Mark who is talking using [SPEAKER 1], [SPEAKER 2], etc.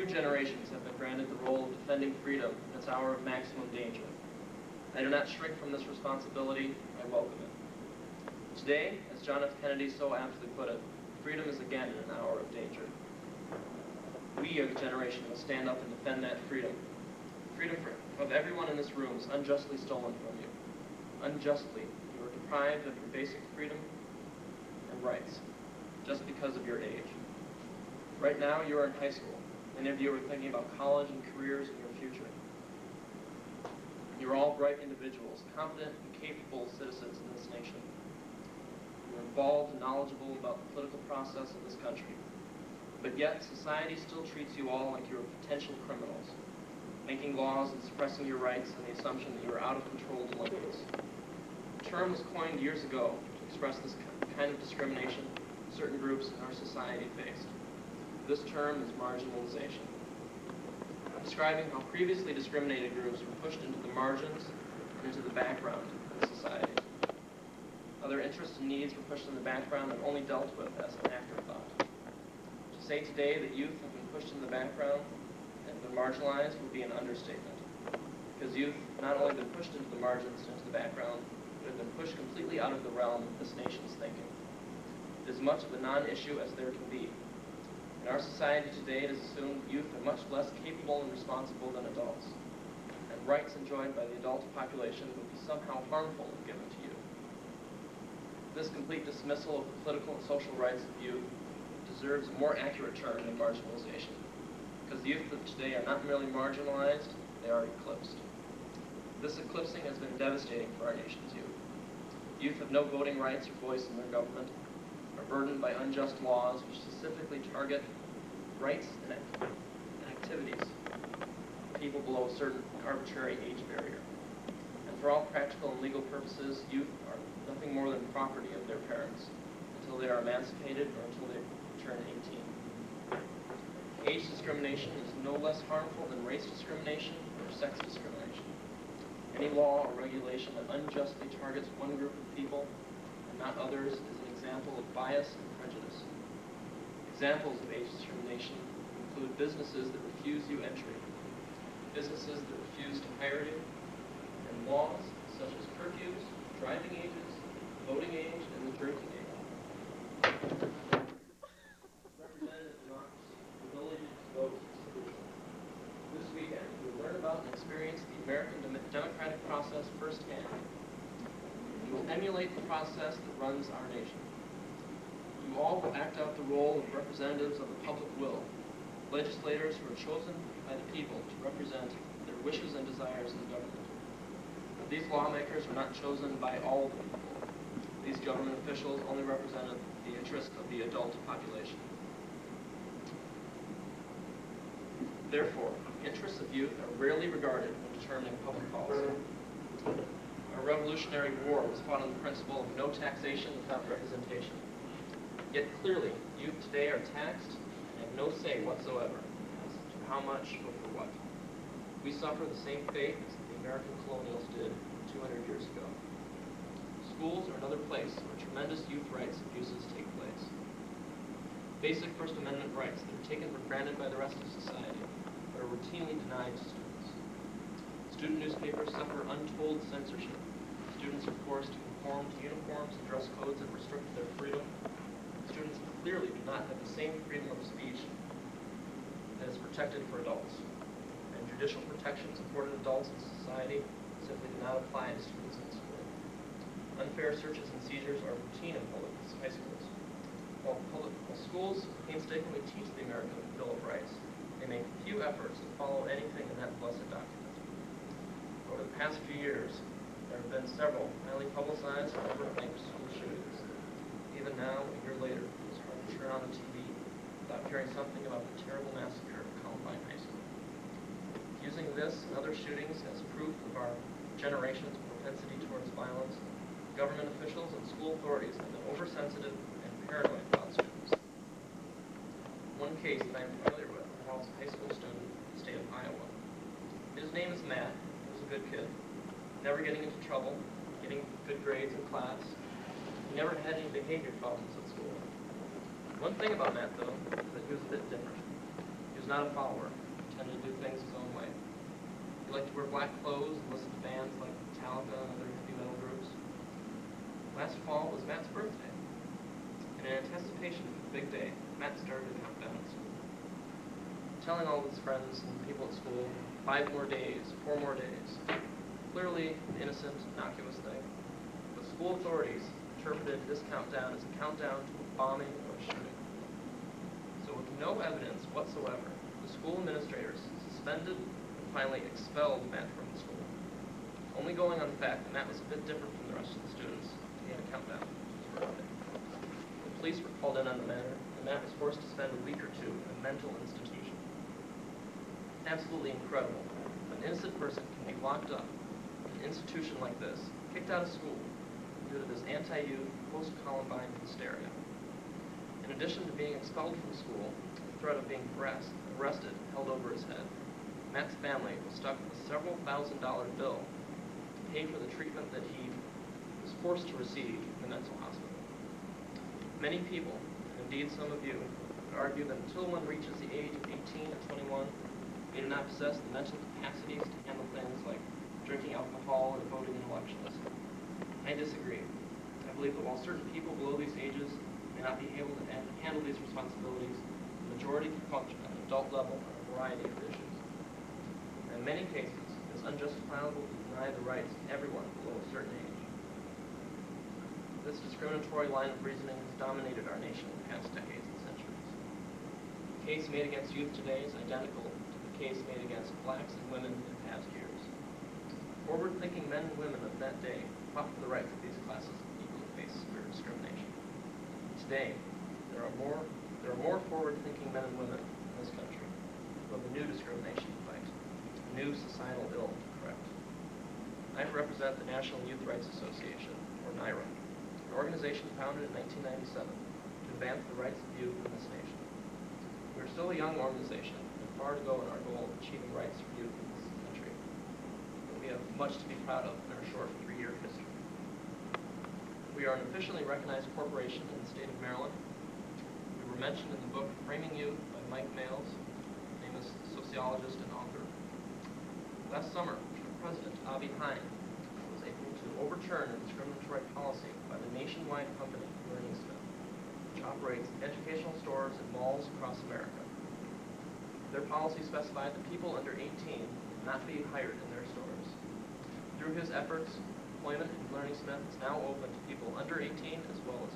[SPEAKER 1] Few generations have been granted the role of defending freedom in its hour of maximum danger. I do not shrink from this responsibility. I welcome it. Today, as John F. Kennedy so aptly put it, freedom is again in an hour of danger. We are the generation that will stand up and defend that freedom. Freedom of everyone in this room is unjustly stolen from you. Unjustly, you are deprived of your basic freedom and rights just because of your age. Right now, you are in high school. Many of you are thinking about college and careers in your future. You are all bright individuals, competent and capable citizens in this nation. You are involved and knowledgeable about the political process of this country. But yet, society still treats you all like you are potential criminals, making laws and suppressing your rights on the assumption that you are out-of-control delinquents. The term was coined years ago to express this kind of discrimination certain groups in our society faced. This term is marginalization, describing how previously discriminated groups were pushed into the margins and into the background of society. Other interests and needs were pushed in the background and only dealt with as an afterthought. To say today that youth have been pushed in the background and been marginalized would be an understatement, because youth have not only been pushed into the margins and into the background, but have been pushed completely out of the realm of this nation's thinking. It is much of a non-issue as there can be. In our society today, it is assumed youth are much less capable and responsible than adults, and rights enjoyed by the adult population would be somehow harmful if given to you. This complete dismissal of the political and social rights of youth deserves a more accurate term than marginalization, because the youth of today are not merely marginalized, they are eclipsed. This eclipsing has been devastating for our nation's youth. Youth have no voting rights or voice in their government, are burdened by unjust laws which specifically target rights and activities of people below a certain arbitrary age barrier. And for all practical and legal purposes, youth are nothing more than property of their parents until they are emancipated or until they turn 18. Age discrimination is no less harmful than race discrimination or sex discrimination. Any law or regulation that unjustly targets one group of people and not others is an example of bias and prejudice. Examples of age discrimination include businesses that refuse you entry, businesses that refuse to hire you, and laws such as curfews, driving ages, voting age, and the drinking age. Representative democracy, the ability to vote is crucial. This weekend, you'll learn about and experience the American democratic process firsthand. You will emulate the process that runs our nation. You all will act out the role of representatives of the public will, legislators who are chosen by the people to represent their wishes and desires in the government. But these lawmakers are not chosen by all the people. These government officials only represent the interest of the adult population. Therefore, the interests of youth are rarely regarded when determining public policy. Our Revolutionary War was fought on the principle of no taxation without representation. Yet clearly, youth today are taxed and have no say whatsoever as to how much or for what. We suffer the same fate as the American colonials did 200 years ago. Schools are another place where tremendous youth rights abuses take place. Basic First Amendment rights that are taken for granted by the rest of society, but are routinely denied to students. Student newspapers suffer untold censorship. Students are forced to conform to uniforms and dress codes that restrict their freedom. Students clearly do not have the same freedom of speech that is protected for adults. And judicial protections afforded adults in society simply do not apply to students in school. Unfair searches and seizures are routine in public high schools. While schools painstakingly teach the American Bill of Rights, they make few efforts to follow anything in that blessed document. Over the past few years, there have been several highly publicized and overnight school shootings. Even now, a year later, it's hard to turn on the TV without hearing something about the terrible massacre of Columbine High School. Using this and other shootings as proof of our generation's propensity towards violence, government officials and school authorities have been oversensitive and paranoid about students. One case that I am familiar with involves a high school student in the state of Iowa. His name is Matt. He was a good kid, never getting into trouble, getting good grades in class. He never had any behavior problems at school. One thing about Matt, though, is that he was a bit different. He was was not a follower. He tended to do things his own way. He liked to wear black clothes and listen to bands like Metallica and other heavy metal groups. Last fall was Matt's birthday, and in anticipation of the big day, Matt started to count down at school, telling all his friends and people at school, 5 more days, 4 more days. Clearly an innocent, innocuous thing, but school authorities interpreted this countdown as a countdown to a bombing or a shooting. So with no evidence whatsoever, the school administrators suspended and finally expelled Matt from the school, only going on the fact that Matt was a bit different from the rest of the students. He had a countdown to his birthday. The police were called in on the matter, and Matt was forced to spend a week or 2 in a mental institution. Absolutely incredible. An innocent person can be locked up in an institution like this, kicked out of school, due to this anti-youth, post-Columbine hysteria. In addition to being expelled from school, the threat of being arrested held over his head. Matt's family was stuck with a several $1,000 bill to pay for the treatment that he was forced to receive in the mental hospital. Many people, and indeed some of you, would argue that until one reaches the age of 18 or 21, they do not possess the mental capacities to handle things like drinking alcohol or voting in elections. I disagree. I believe that while certain people below these ages may not be able to handle these responsibilities, the majority can function at an adult level on a variety of issues. In many cases, it is unjustifiable to deny the rights of everyone below a certain age. This discriminatory line of reasoning has dominated our nation in the past decades and centuries. The case made against youth today is identical to the case made against blacks and women in past years. Forward-thinking men and women of that day fought for the rights of these classes of people who face severe discrimination. Today, there are more forward-thinking men and women in this country who have a new discrimination to fight, a new societal ill to correct. I represent the National Youth Rights Association, or NYRA, an organization founded in 1997 to advance the rights of youth in this nation. We are still a young organization and far to go in our goal of achieving rights for youth in this country, but we have much to be proud of in our short 3-year history. We are an officially recognized corporation in the state of Maryland. We were mentioned in the book Framing Youth by Mike Males, a famous sociologist and author. Last summer, President Avi Hine was able to overturn a discriminatory policy by the nationwide company Learning Smith, which operates educational stores and malls across America. Their policy specified that people under 18 would not be hired in their stores. Through his efforts, employment in Learning Smith is now open to people under 18 as well as